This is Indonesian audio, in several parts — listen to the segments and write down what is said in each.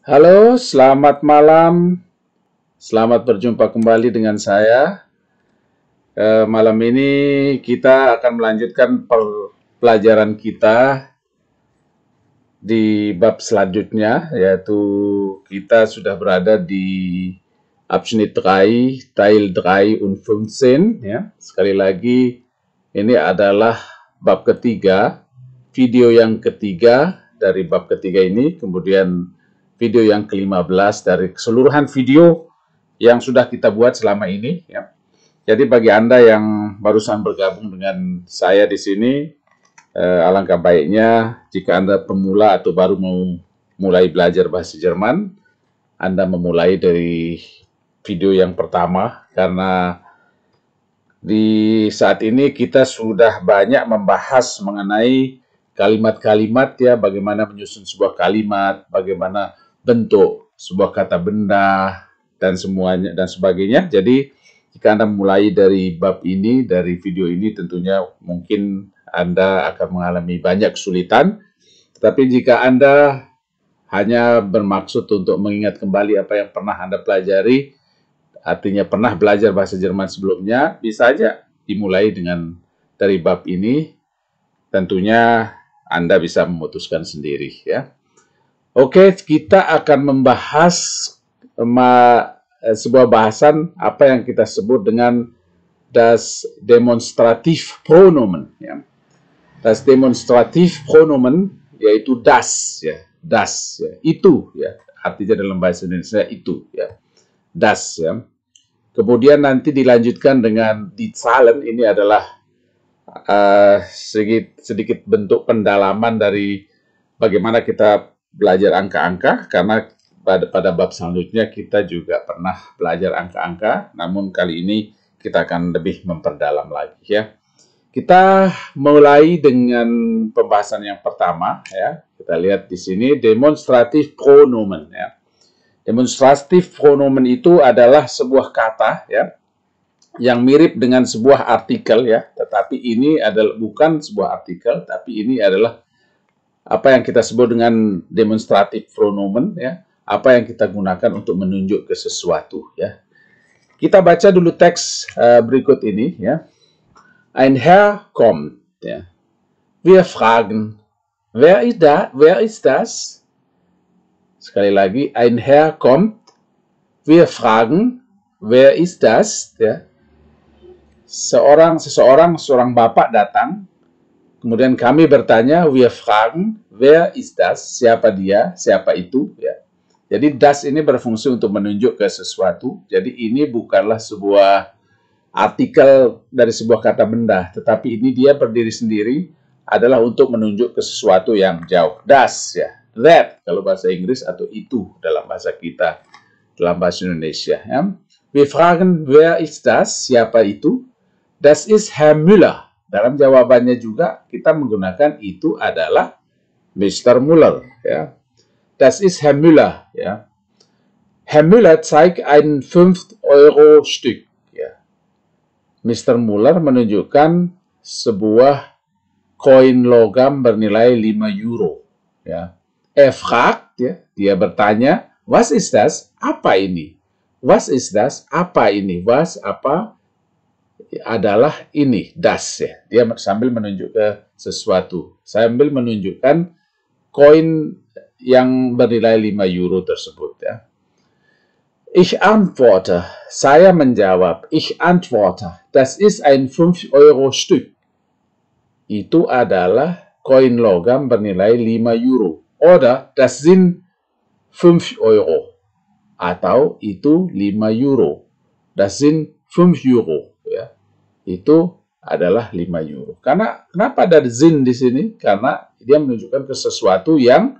Halo, selamat malam. Selamat berjumpa kembali dengan saya. Malam ini kita akan melanjutkan pelajaran kita di bab selanjutnya, yaitu kita sudah berada di Abschnitt 3, Teil 3 und 15. Ya. Sekali lagi, ini adalah bab ketiga, video yang ketiga dari bab ketiga ini, kemudian video yang ke-15 dari keseluruhan video yang sudah kita buat selama ini. Ya. Jadi bagi Anda yang barusan bergabung dengan saya di sini, alangkah baiknya jika Anda pemula atau baru mau mulai belajar bahasa Jerman, Anda memulai dari video yang pertama, karena di saat ini kita sudah banyak membahas mengenai kalimat-kalimat, ya, bagaimana menyusun sebuah kalimat, bagaimana bentuk sebuah kata benda, dan semuanya dan sebagainya. Jadi jika Anda mulai dari bab ini, dari video ini, tentunya mungkin Anda akan mengalami banyak kesulitan. Tetapi jika Anda hanya bermaksud untuk mengingat kembali apa yang pernah Anda pelajari, artinya pernah belajar bahasa Jerman sebelumnya, bisa saja dimulai dari bab ini. Tentunya Anda bisa memutuskan sendiri, ya. Oke, kita akan membahas sebuah bahasan apa yang kita sebut dengan das Demonstrativpronomen. Ya. Das Demonstrativpronomen yaitu das, ya, das, ya, itu, ya, artinya dalam bahasa Indonesia itu, ya, das, ya. Kemudian nanti dilanjutkan dengan die Zahlen. Ini adalah sedikit bentuk pendalaman dari bagaimana kita belajar angka-angka, karena pada bab selanjutnya kita juga pernah belajar angka-angka, namun kali ini kita akan lebih memperdalam lagi, ya. Kita mulai dengan pembahasan yang pertama, ya. Kita lihat di sini demonstrative pronomen, ya. Demonstrative pronomen itu adalah sebuah kata, ya, yang mirip dengan sebuah artikel, ya, tetapi ini adalah bukan sebuah artikel, tapi ini adalah apa yang kita sebut dengan demonstrative pronomen, ya, apa yang kita gunakan untuk menunjuk ke sesuatu, ya. Kita baca dulu teks berikut ini, ya. Ein Herr kommt, ya. Wir fragen, wer ist das? Sekali lagi, ein Herr kommt, wir fragen, wer ist das? Ya. Seorang bapak datang, kemudian kami bertanya, wir fragen, wer ist das? Siapa dia? Siapa itu? Ya. Jadi das ini berfungsi untuk menunjuk ke sesuatu. Jadi ini bukanlah sebuah artikel dari sebuah kata benda, tetapi ini dia berdiri sendiri, adalah untuk menunjuk ke sesuatu yang jauh. Das, ya, that kalau bahasa Inggris, atau itu dalam bahasa kita, dalam bahasa Indonesia. Ya. Wir fragen, wer ist das? Siapa itu? Das ist Herr Müller. Dalam jawabannya juga kita menggunakan itu adalah Mr. Müller, ya. Das ist Herr Müller, ya. Herr Müller zeigt ein 5-Euro-Stück, ya. Mr. Müller menunjukkan sebuah koin logam bernilai 5 euro, ya. Fragt, ya, dia bertanya, was ist das? Apa ini? Was ist das? Apa ini? Was, apa, adalah ini, das, ya. Dia sambil menunjuk ke sesuatu, sambil menunjukkan koin yang bernilai 5 euro tersebut, ya. Ich antworte, saya menjawab, ich antworte, das ist ein 5-Euro-Stück. Itu adalah koin logam bernilai 5 euro. Oder das sind 5 euro. Atau itu 5 euro. Das sind 5 euro, ya. Itu adalah 5 euro. Karena kenapa ada Sinn di sini? Karena dia menunjukkan ke sesuatu yang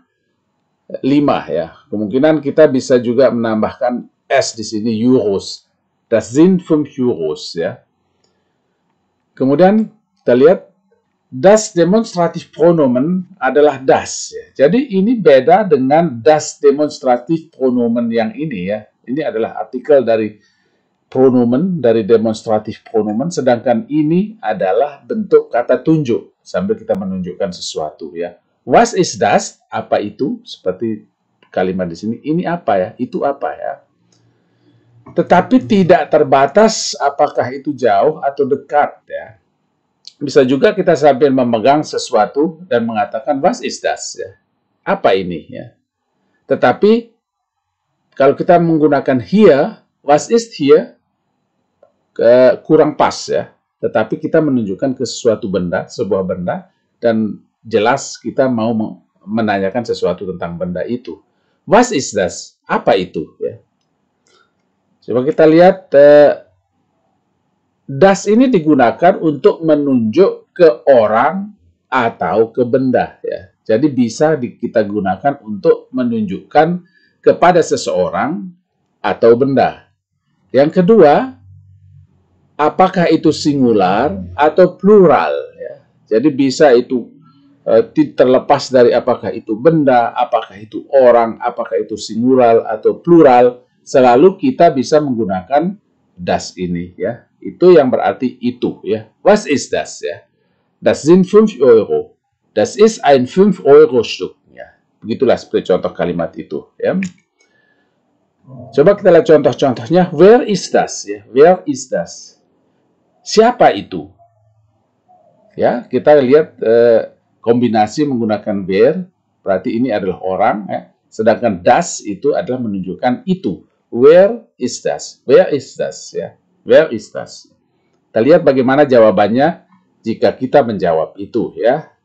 5, ya. Kemungkinan kita bisa juga menambahkan S di sini, euros. Das sind 5 euros, ya. Kemudian kita lihat das demonstrative pronomen adalah das, ya. Jadi ini beda dengan das demonstrative pronomen yang ini, ya. Ini adalah artikel dari pronomen, dari demonstratif pronomen, sedangkan ini adalah bentuk kata tunjuk sambil kita menunjukkan sesuatu, ya. Was ist das? Apa itu? Seperti kalimat di sini, ini apa ya, itu apa ya. Tetapi tidak terbatas apakah itu jauh atau dekat ya. Bisa juga kita sambil memegang sesuatu dan mengatakan was ist das ya. Apa ini ya. Tetapi kalau kita menggunakan here, was ist here, kurang pas ya. Tetapi kita menunjukkan ke sesuatu benda, sebuah benda, dan jelas kita mau menanyakan sesuatu tentang benda itu. Was ist das? Apa itu ya. Coba kita lihat, das ini digunakan untuk menunjuk ke orang atau ke benda. Ya. Jadi bisa kita gunakan untuk menunjukkan kepada seseorang atau benda. Yang kedua, apakah itu singular atau plural. Ya. Jadi bisa itu terlepas dari apakah itu benda, apakah itu orang, apakah itu singular atau plural. Selalu kita bisa menggunakan das ini ya. Itu yang berarti itu ya. Was ist das ya? Das sind 5 Euro. Das ist ein 5-Euro-Stück ya. Begitulah seperti contoh kalimat itu ya. Coba kita lihat contoh-contohnya. Wer ist das ya? Wer ist das? Siapa itu? Ya, kita lihat kombinasi menggunakan wer, berarti ini adalah orang ya. Sedangkan das itu adalah menunjukkan itu. Where is das? Where is das? Ya, where is das? Kita lihat bagaimana jawabannya jika kita menjawab itu ya.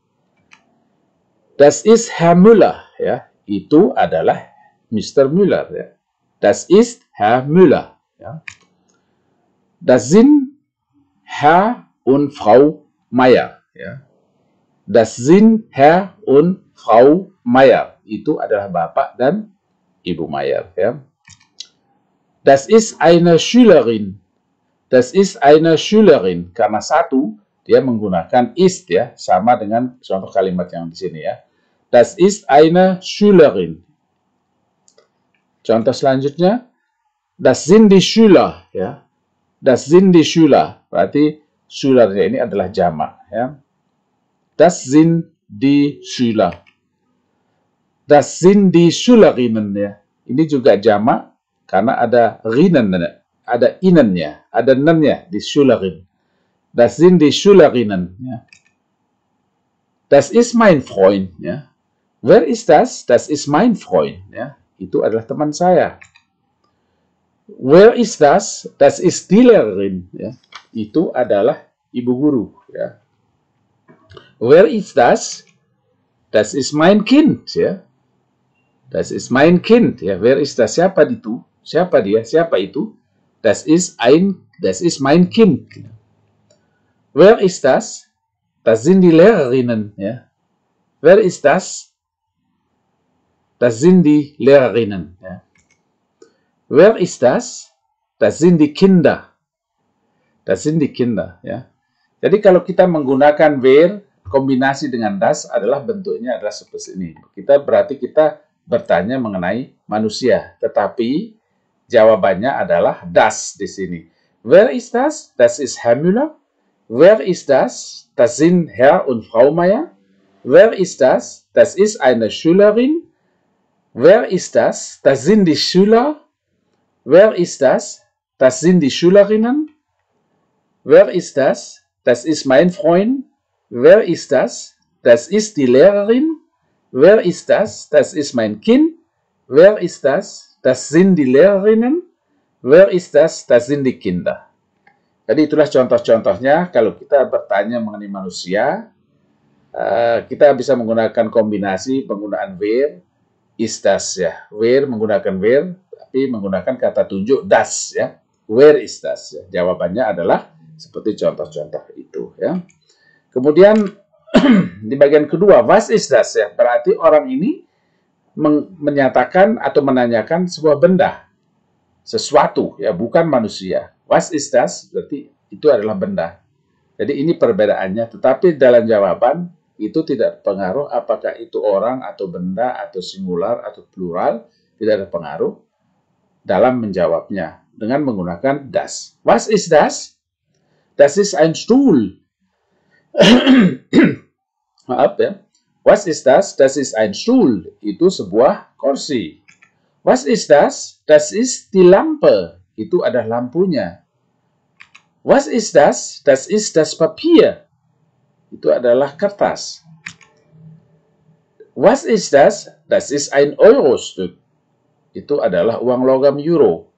Das ist Herr Müller ya. Itu adalah Mr. Müller ya. Das ist Herr Müller ya. Das sind Herr und Frau Meier ya. Das sind Herr und Frau Meier. Itu adalah Bapak dan Ibu Meier ya. Das ist eine Schülerin. Das ist eine Schülerin. Karena satu, dia menggunakan ist ya, sama dengan contoh kalimat yang di sini ya. Das ist eine Schülerin. Contoh selanjutnya, das sind die Schüler ya. Das sind die Schüler. Berarti Schülernya ini adalah jamak ya. Das sind die Schüler. Das sind die Schülerinnen ya. Ini juga jamak. Karena ada Rinnen, ada Inennya, ada Nennya di Schülerin. Das sind die Schülerinnen. Ja. Das ist mein Freund. Ja. Wer ist das? Das ist mein Freund. Ja. Itu adalah teman saya. Where is das? Das ist die Lehrerin. Ja. Itu adalah ibu guru. Ja. Where is das? Das ist mein Kind. Ja. Das ist mein Kind. Ja. Wer ist das? Siapa itu? Siapa dia? Siapa itu? Das ist mein Kind. Wer ist das? Das sind die Lehrerinnen. Ja. Wer ist das? Das sind die Lehrerinnen. Ja. Wer ist das? Das sind die Kinder. Das sind die Kinder. Ya. Jadi kalau kita menggunakan wer kombinasi dengan das adalah bentuknya adalah seperti ini. Berarti kita bertanya mengenai manusia, tetapi jawabannya adalah das di sini. Wer ist das? Das ist Herr Müller. Wer ist das? Das sind Herr und Frau Meier. Wer ist das? Das ist eine Schülerin. Wer ist das? Das sind die Schüler. Wer ist das? Das sind die Schülerinnen. Wer ist das? Das ist mein Freund. Wer ist das? Das ist die Lehrerin. Wer ist das? Das ist mein Kind. Wer ist das? Das sind die Lehrerinnen. Wer ist das? Das sind die Kinder. Jadi itulah contoh-contohnya. Kalau kita bertanya mengenai manusia, kita bisa menggunakan kombinasi penggunaan where, is das ya. Where menggunakan where, tapi menggunakan kata tunjuk das ya. Where is das ya. Jawabannya adalah seperti contoh-contoh itu ya. Kemudian di bagian kedua, was is das ya. Berarti orang ini menyatakan atau menanyakan sebuah benda, sesuatu ya, bukan manusia. Was is das? Berarti itu adalah benda. Jadi ini perbedaannya, tetapi dalam jawaban itu tidak pengaruh apakah itu orang atau benda atau singular atau plural, tidak ada pengaruh dalam menjawabnya dengan menggunakan das. Was is das? Das ist ein Stuhl. Maaf ya. Was ist das? Das ist ein Stuhl. Itu sebuah kursi. Was ist das? Das ist die Lampe. Itu ada lampunya. Was ist das? Das ist das Papier. Itu adalah kertas. Was ist das? Das ist ein Euro-Stück. Itu adalah uang logam euro.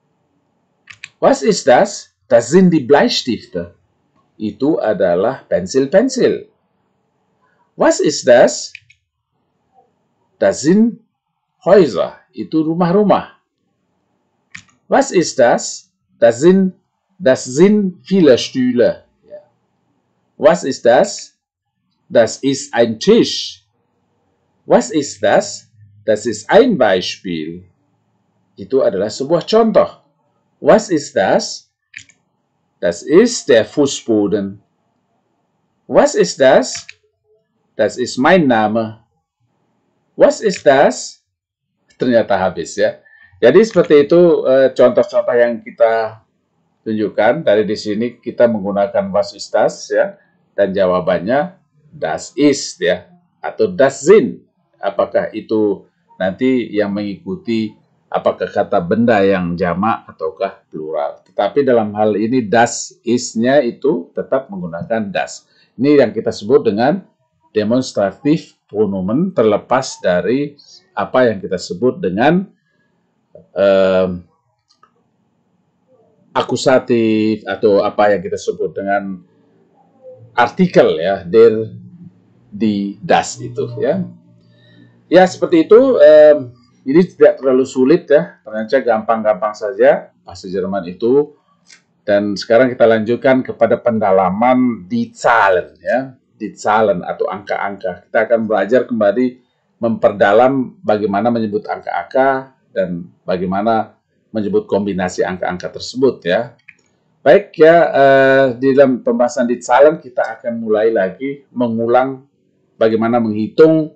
Was ist das? Das sind die Bleistifte. Itu adalah pensil-pensil. Was ist das? Das sind Häuser. Itu rumah-rumah. Was ist das? Das sind viele Stühle. Was ist das? Das ist ein Tisch. Was ist das? Das ist ein Beispiel. Itu adalah sebuah contoh. Was ist das? Das ist der Fußboden. Was ist das? Das ist mein Name. Was ist das? Ternyata habis ya. Jadi seperti itu contoh-contoh yang kita tunjukkan. Dari di sini kita menggunakan was ist das ya, dan jawabannya das ist ya, atau das sind. Apakah itu nanti yang mengikuti apakah kata benda yang jamak ataukah plural. Tetapi dalam hal ini das is-nya itu tetap menggunakan das. Ini yang kita sebut dengan demonstratif pronomen, terlepas dari apa yang kita sebut dengan akusatif atau apa yang kita sebut dengan artikel ya, der, die, das itu ya. Ya seperti itu. Jadi tidak terlalu sulit ya, ternyata gampang-gampang saja bahasa Jerman itu. Dan sekarang kita lanjutkan kepada pendalaman die Zahlen ya, die Zahlen atau angka-angka. Kita akan belajar kembali memperdalam bagaimana menyebut angka-angka dan bagaimana menyebut kombinasi angka-angka tersebut ya. Baik ya, di dalam pembahasan die Zahlen kita akan mulai lagi mengulang bagaimana menghitung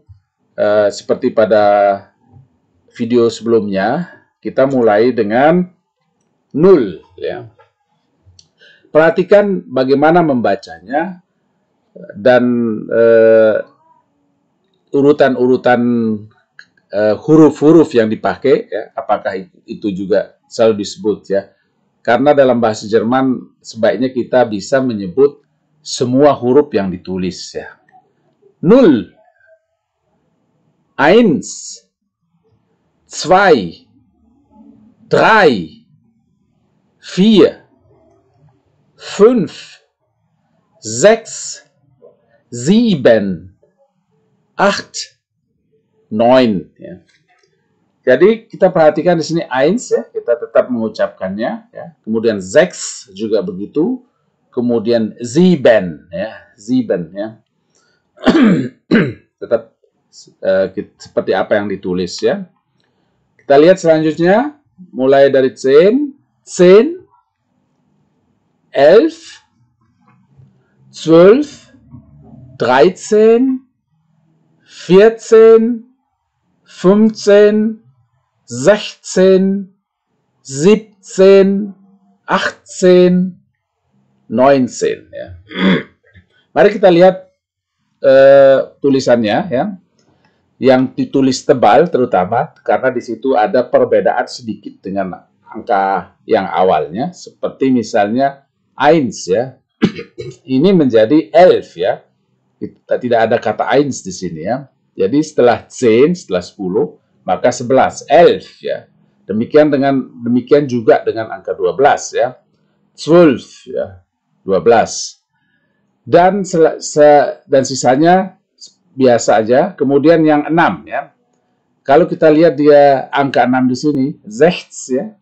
seperti pada video sebelumnya. Kita mulai dengan 0 ya. Perhatikan bagaimana membacanya dan urutan-urutan huruf-huruf yang dipakai ya, apakah itu juga selalu disebut ya. Karena dalam bahasa Jerman sebaiknya kita bisa menyebut semua huruf yang ditulis ya. 0, 1, 2, 3, 4, 5, 6, 7, 8, 9 ya. Jadi kita perhatikan di sini 1 ya, kita tetap mengucapkannya ya. Kemudian 6 juga begitu. Kemudian 7 ya, 7 ya. Tetap seperti apa yang ditulis ya. Kita lihat selanjutnya mulai dari 10, 11, 12, 13, 14, 15, 16, 17, 18, 19 ya. Mari kita lihat tulisannya ya. Yang ditulis tebal terutama karena di situ ada perbedaan sedikit dengan angka yang awalnya, seperti misalnya 1 ya. Ini menjadi 11 ya. Tidak ada kata 1 di sini ya. Jadi setelah 10, setelah 10, maka 11, 11 ya. Demikian juga dengan angka 12 ya. 12 ya, 12. Dan sisanya biasa aja. Kemudian yang 6 ya. Kalau kita lihat dia angka 6 di sini, 6 ya.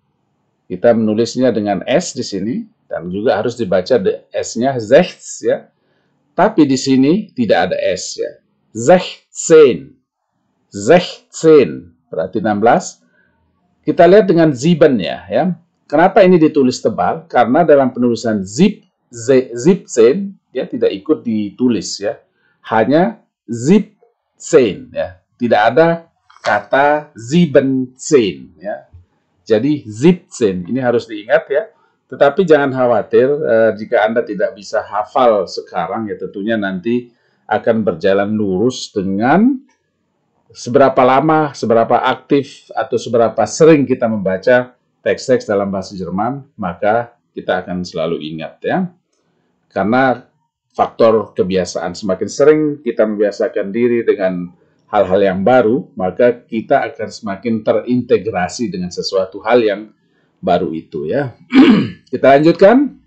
Kita menulisnya dengan S di sini dan juga harus dibaca S-nya 6 ya. Tapi di sini tidak ada S ya. 16. 16. Berarti 16. Kita lihat dengan 7-nya ya. Kenapa ini ditulis tebal? Karena dalam penulisan 17 ya tidak ikut ditulis ya. Hanya 17 ya. Tidak ada kata 17 ya. Jadi 17 ini harus diingat ya. Tetapi jangan khawatir jika Anda tidak bisa hafal sekarang ya, tentunya nanti akan berjalan lurus dengan seberapa lama, seberapa aktif, atau seberapa sering kita membaca teks-teks dalam bahasa Jerman, maka kita akan selalu ingat ya. Karena faktor kebiasaan, semakin sering kita membiasakan diri dengan hal-hal yang baru, maka kita akan semakin terintegrasi dengan sesuatu hal yang baru itu ya. Kita lanjutkan.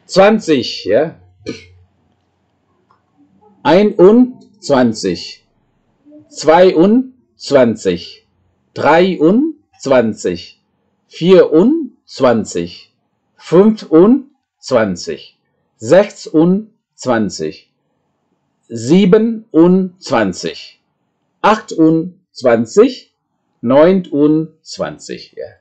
20 ya. 21, 22, 23, 24, 25, 26, 27, 28, 29 ya.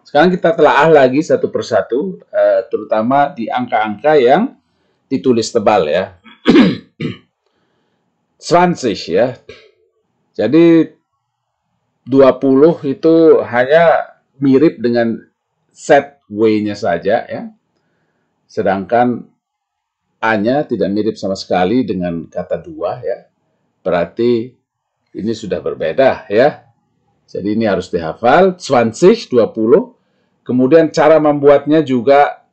Sekarang kita telaah lagi satu persatu, terutama di angka-angka yang ditulis tebal ya. 20 ya. Jadi 20 itu hanya mirip dengan set W-nya saja ya. Sedangkan A-nya tidak mirip sama sekali dengan kata dua ya. Berarti ini sudah berbeda ya. Jadi ini harus dihafal. 20, 20. Kemudian cara membuatnya juga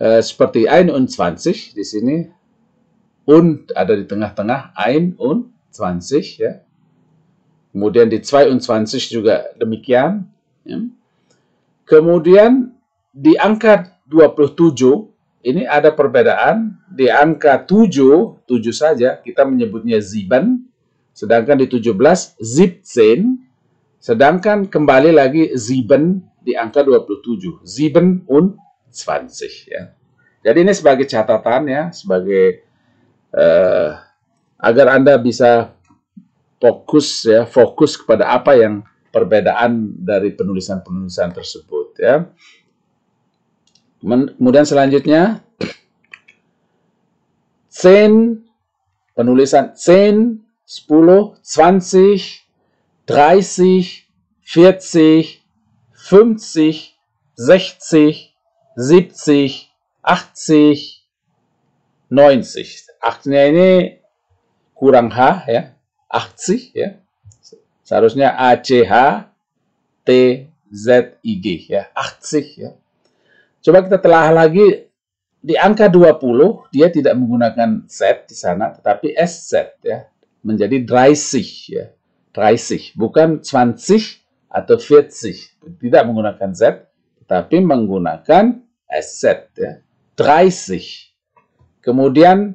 seperti 21 di sini. Und ada di tengah-tengah. 21 ya. Kemudian di 22 juga demikian. Ya. Kemudian di angka 27 ini ada perbedaan. Di angka 7 saja kita menyebutnya sieben. Sedangkan di 17 17. Sedangkan kembali lagi sieben di angka 27. 27 ya. Jadi ini sebagai catatan ya, sebagai agar Anda bisa fokus kepada apa yang perbedaan dari penulisan-penulisan tersebut ya. Kemudian selanjutnya 10, penulisan 10, 10, 20, 30, 40, 50, 60, 70, 80, 90. 8-nya ini kurang H ya, 80 ya. Seharusnya ACH TZIG ya, 80 ya. Coba kita telah lagi di angka 20 dia tidak menggunakan Z di sana tetapi SZ ya, menjadi 30 ya. 30 bukan 20 atau 40, tidak menggunakan Z tetapi menggunakan SZ ya. 30. Kemudian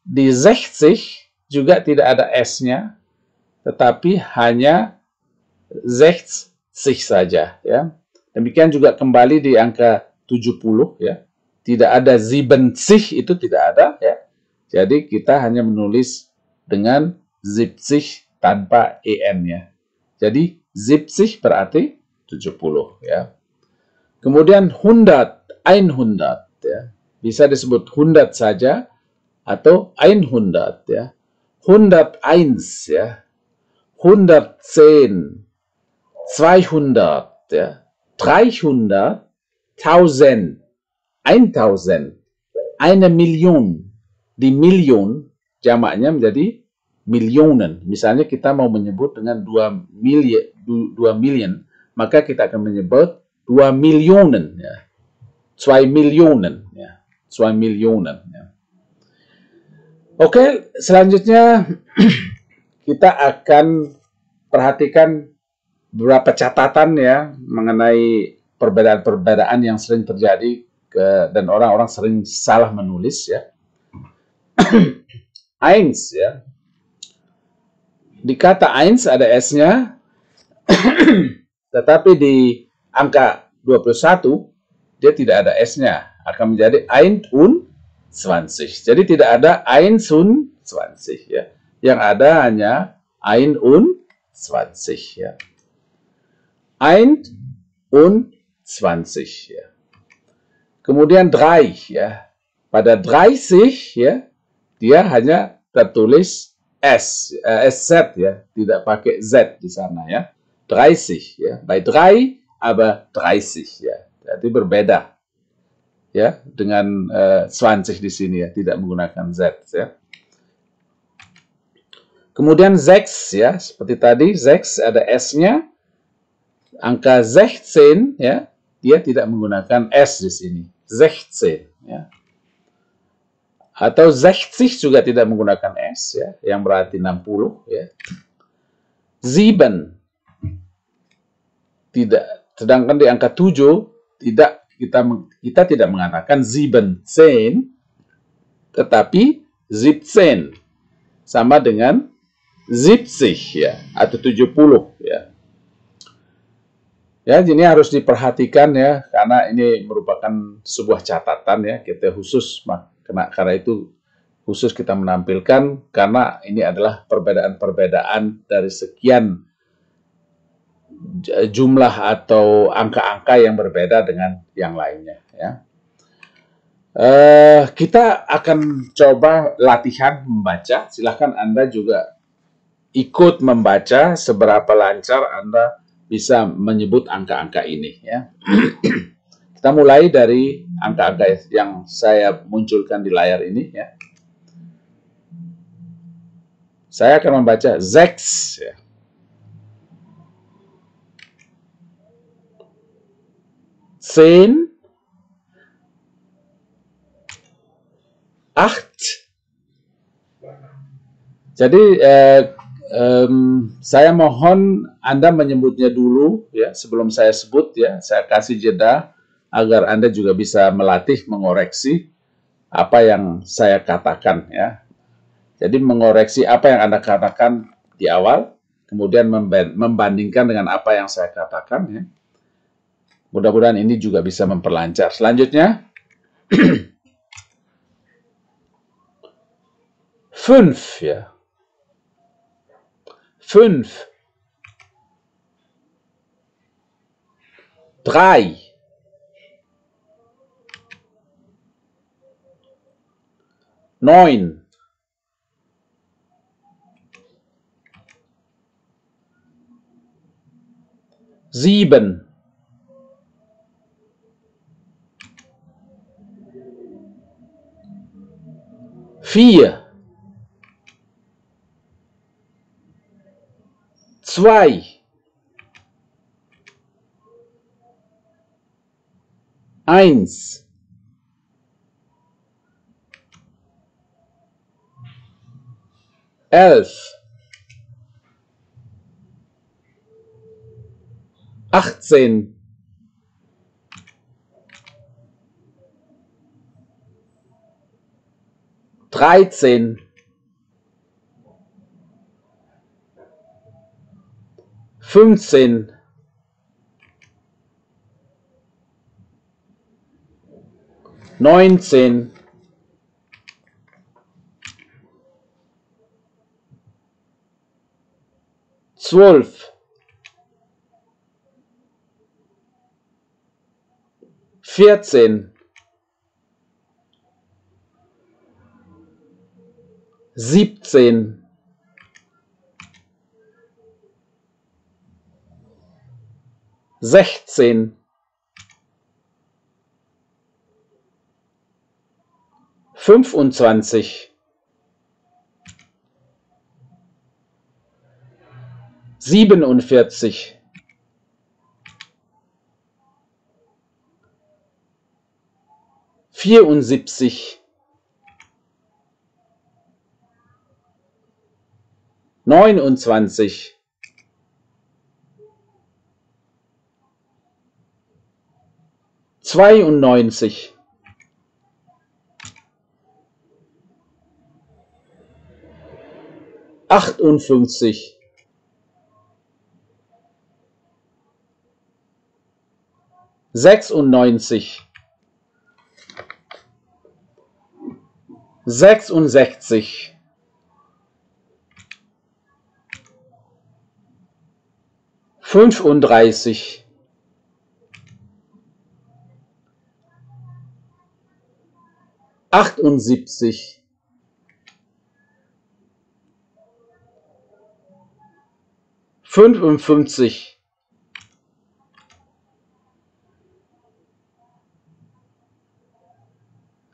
di 60 juga tidak ada S-nya tetapi hanya 60 saja ya. Demikian juga kembali di angka 70 ya. Tidak ada 70 itu tidak ada ya. Jadi kita hanya menulis dengan 70 tanpa en-nya. Jadi 70 berarti 70 ya. Kemudian 100, 100 ya. Bisa disebut 100 saja atau 100 ya. 101 ya. 110, 200 ya. 300, 1000, 1000, 1.000.000. Di million jamaknya menjadi millionen. Misalnya kita mau menyebut dengan 2 million, maka kita akan menyebut 2 millionen ya. 2 millionen ya. 2 millionen ya. Oke, selanjutnya kita akan perhatikan beberapa catatan ya mengenai perbedaan-perbedaan yang sering terjadi dan orang-orang sering salah menulis ya. Eins ya. Di kata eins ada S-nya, tetapi di angka 21 dia tidak ada S-nya, akan menjadi 21. Jadi tidak ada 21 ya. Yang ada hanya 21 ya. 21 ya. Kemudian 3 ya. Pada 30 ya, dia hanya tertulis SZ ya, tidak pakai Z di sana ya. 30 ya. Bei 3 aber 30 ya. Jadi berbeda. ya, dengan 20 di sini ya, tidak menggunakan Z ya. Kemudian 6 ya, seperti tadi 6 ada S-nya. Angka 16 ya, dia tidak menggunakan S di sini. 16 ya. Atau 60 juga tidak menggunakan S ya, yang berarti 60 ya. 7 tidak, sedangkan di angka 7 tidak, kita tidak mengatakan 17, tetapi 17 sama dengan 70 ya, atau 70 ya. Ya, ini harus diperhatikan ya, karena ini merupakan sebuah catatan ya, kita khusus, karena itu khusus kita menampilkan, karena ini adalah perbedaan-perbedaan dari sekian jumlah atau angka-angka yang berbeda dengan yang lainnya ya. Kita akan coba latihan membaca. Silahkan Anda juga ikut membaca seberapa lancar Anda bisa menyebut angka-angka ini ya. Kita mulai dari angka-angka yang saya munculkan di layar ini ya. Saya akan membaca 6 ya. 10, 8. Jadi saya mohon Anda menyebutnya dulu ya, sebelum saya sebut ya. Saya kasih jeda agar Anda juga bisa melatih mengoreksi apa yang saya katakan ya. Jadi mengoreksi apa yang Anda katakan di awal, kemudian membandingkan dengan apa yang saya katakan ya. Mudah-mudahan ini juga bisa memperlancar. Selanjutnya 5 ya. 5, 3, 9, 7, 4, 2, 1, 11, 18, 13, 15, 19, 12, 14, 17, 16, 25, 47, 74, 29, 92, 58, 96, 66, 35, 78, 55, 56,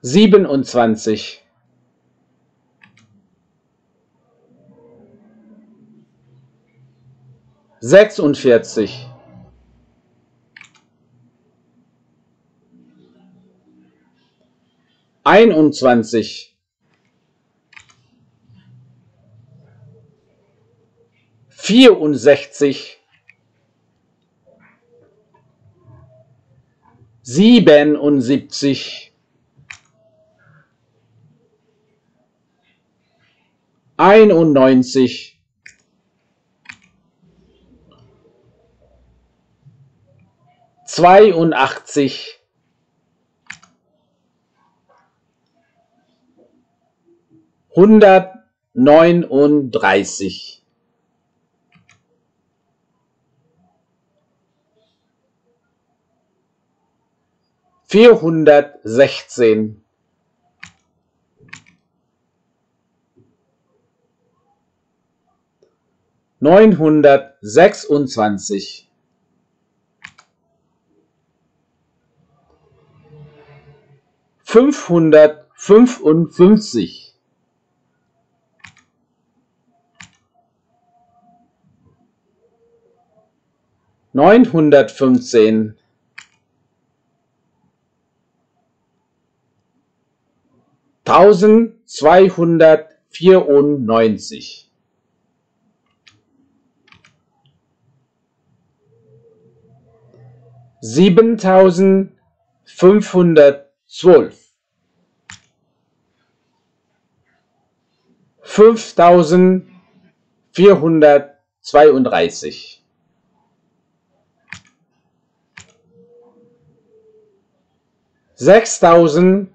27, 46, 21, 64, 77, 91, 82, 139, 416, 926, 555, 915, 1294, 7512, 5432, 6666,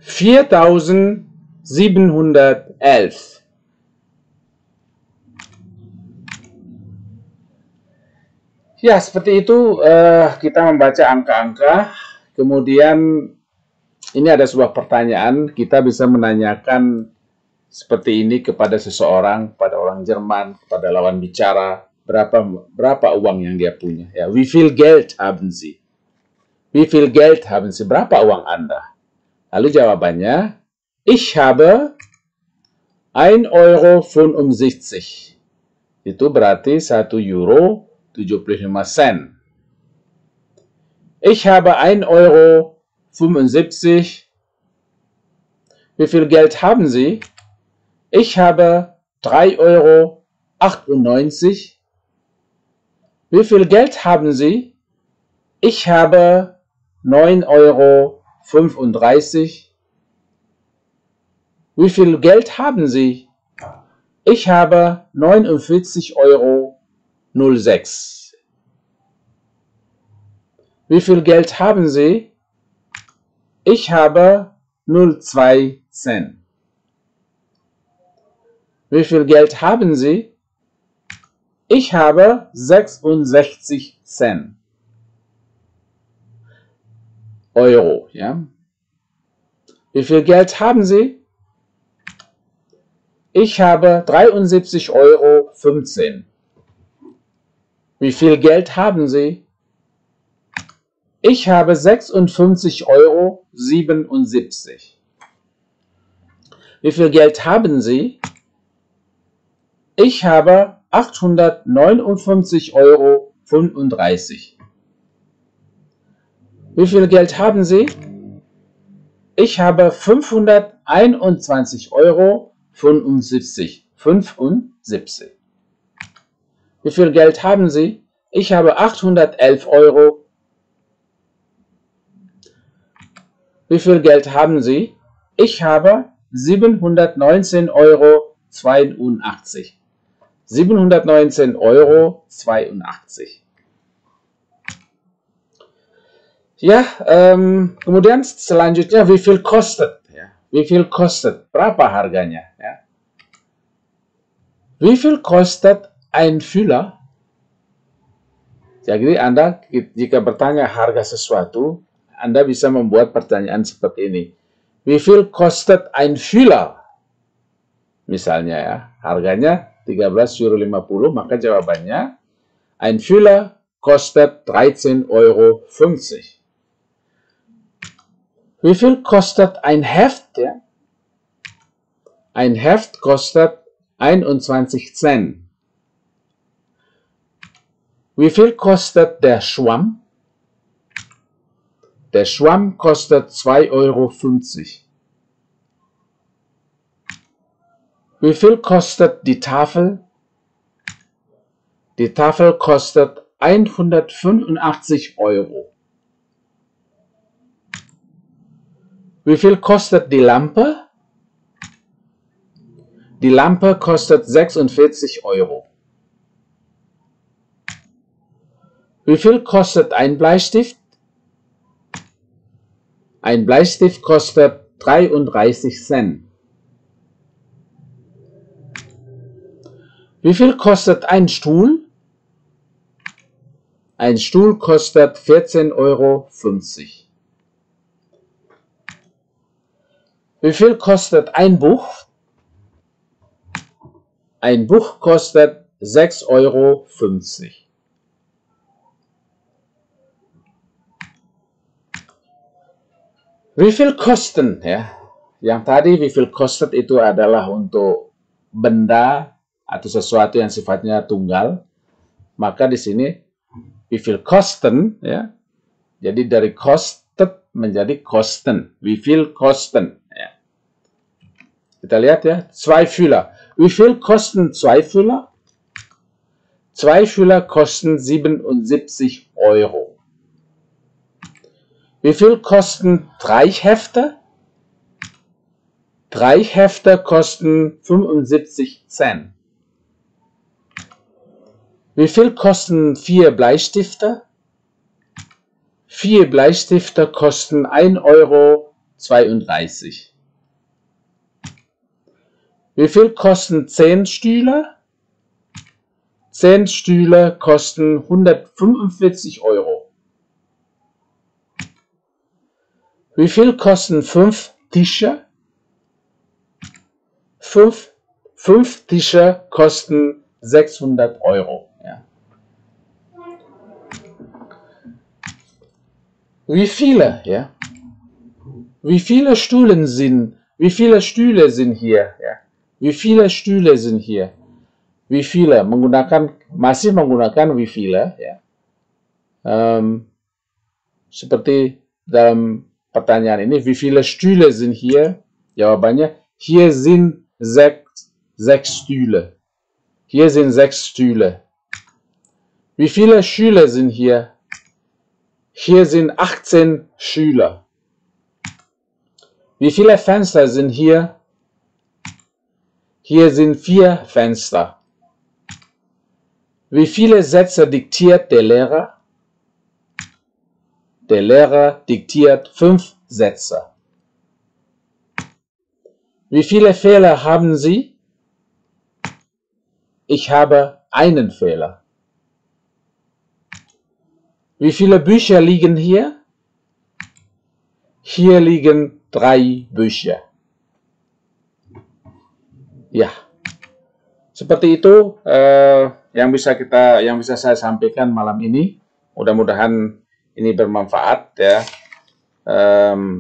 4711. Ya, seperti itu kita membaca angka-angka. Kemudian ini ada sebuah pertanyaan, kita bisa menanyakan seperti ini kepada seseorang, kepada orang Jerman, kepada lawan bicara, berapa uang yang dia punya. Ya, wie viel Geld haben Sie? Wie viel Geld haben Sie? Berapa uang Anda? Lalu jawabannya, ich habe 1,65 Euro. Itu berarti 1 euro 75 Cent. Ich habe 1,75 Euro. Wie viel Geld haben Sie? Ich habe 3,98 Euro. Wie viel Geld haben Sie? Ich habe 9,35 Euro. Wie viel Geld haben Sie? Ich habe 49,06 Euro. Wie viel Geld haben Sie? Ich habe 0,2 Cent. Wie viel Geld haben Sie? Ich habe 66 Cent. Euro, ja. Wie viel Geld haben Sie? Ich habe 73,15 Euro. Wie viel Geld haben Sie? Ich habe 56,77 Euro. Wie viel Geld haben Sie? Ich habe 859,35 Euro. Wie viel Geld haben Sie? Ich habe 521,75 Euro. Wie viel Geld haben Sie? Ich habe 811 Euro. Wie viel Geld haben Sie? Ich habe 719,82 Euro. 719,82 Euro. Ya, kemudian selanjutnya wie viel kostet? Ya. Wie viel kostet? Berapa harganya? Ya. Wie viel kostet ein Füller? Jadi Anda jika bertanya harga sesuatu, Anda bisa membuat pertanyaan seperti ini. Wie viel kostet ein Füller? Misalnya ya, harganya 13,50 Euro, maka jawabannya Ein Füller kostet 13,50 Euro. Wie viel kostet ein Heft? Ja? Ein Heft kostet 21 Cent. Wie viel kostet der Schwamm? Der Schwamm kostet 2,50 Euro. Wie viel kostet die Tafel? Die Tafel kostet 185 Euro. Wie viel kostet die Lampe? Die Lampe kostet 46 Euro. Wie viel kostet ein Bleistift? Ein Bleistift kostet 33 Cent. Wie viel kostet ein Stuhl? Ein Stuhl kostet 14,50 Euro. Wie viel kostet ein Buch? Ein Buch kostet 6,50 Euro. Wie viel kosten? Ya, yang tadi wie viel kostet itu adalah untuk benda atau sesuatu yang sifatnya tunggal. Maka di sini wie viel kosten, ya. Jadi dari kostet menjadi kosten. Wie viel kosten? Ya. Kita lihat ya, 2 Füller. Wie viel kosten 2 Füller? 2 Füller kosten 77 Euro. Wie viel kosten 3 Hefte? 3 Hefte kosten 75 Cent. Wie viel kosten 4 Bleistifte? 4 Bleistifte kosten 1,32 Euro. Wie viel kosten 10 Stühle? 10 Stühle kosten 145 Euro. Wie viel kosten 5 Tische? 5 Tische kosten 600 Euro. Ja. Wie viele? Ja? Wie viele Stühle sind hier? Ja? Wie viele Stühle sind hier? Wie viele? Masih menggunakan wie viele? Ya. Seperti dalam pertanyaan ini, wie viele Stühle sind hier? Jawabannya, hier sind 6 Stühle. Hier sind 6 Stühle. Wie viele Schüler sind hier? Hier sind 18 Schüler. Wie viele Fenster sind hier? Hier sind 4 Fenster. Wie viele Sätze diktiert der Lehrer? Der Lehrer diktiert 5 Sätze. Wie viele Fehler haben Sie? Ich habe einen Fehler. Wie viele Bücher liegen hier? Hier liegen 3 Bücher. Ya, seperti itu yang bisa saya sampaikan malam ini. Mudah-mudahan ini bermanfaat ya,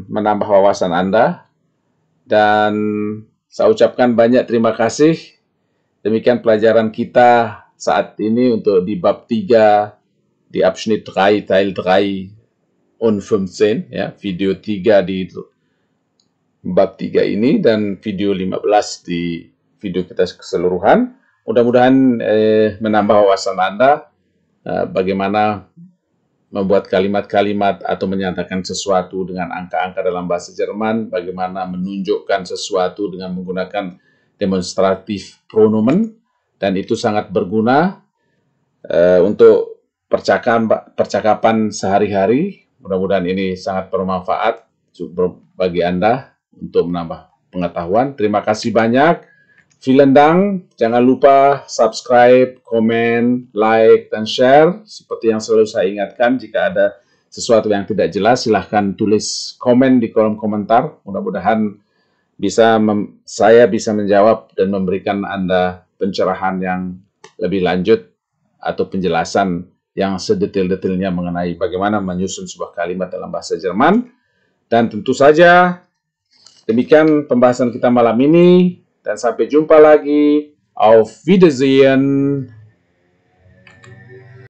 menambah wawasan Anda. Dan saya ucapkan banyak terima kasih. Demikian pelajaran kita saat ini untuk di bab 3 di Abschnitt 3 Teil 3 und 15 ya, video 3 di bab 3 ini dan video 15 di video kita keseluruhan. Mudah-mudahan menambah wawasan Anda bagaimana membuat kalimat-kalimat atau menyatakan sesuatu dengan angka-angka dalam bahasa Jerman, bagaimana menunjukkan sesuatu dengan menggunakan demonstratif pronomen, dan itu sangat berguna untuk percakapan sehari-hari. Mudah-mudahan ini sangat bermanfaat bagi Anda untuk menambah pengetahuan. Terima kasih banyak. Vielen Dank. Jangan lupa subscribe, komen, like, dan share. Seperti yang selalu saya ingatkan, jika ada sesuatu yang tidak jelas, silahkan tulis komen di kolom komentar. Mudah-mudahan saya bisa menjawab dan memberikan Anda pencerahan yang lebih lanjut atau penjelasan yang sedetail-detailnya mengenai bagaimana menyusun sebuah kalimat dalam bahasa Jerman. Dan tentu saja demikian pembahasan kita malam ini, dan sampai jumpa lagi. Auf Wiedersehen.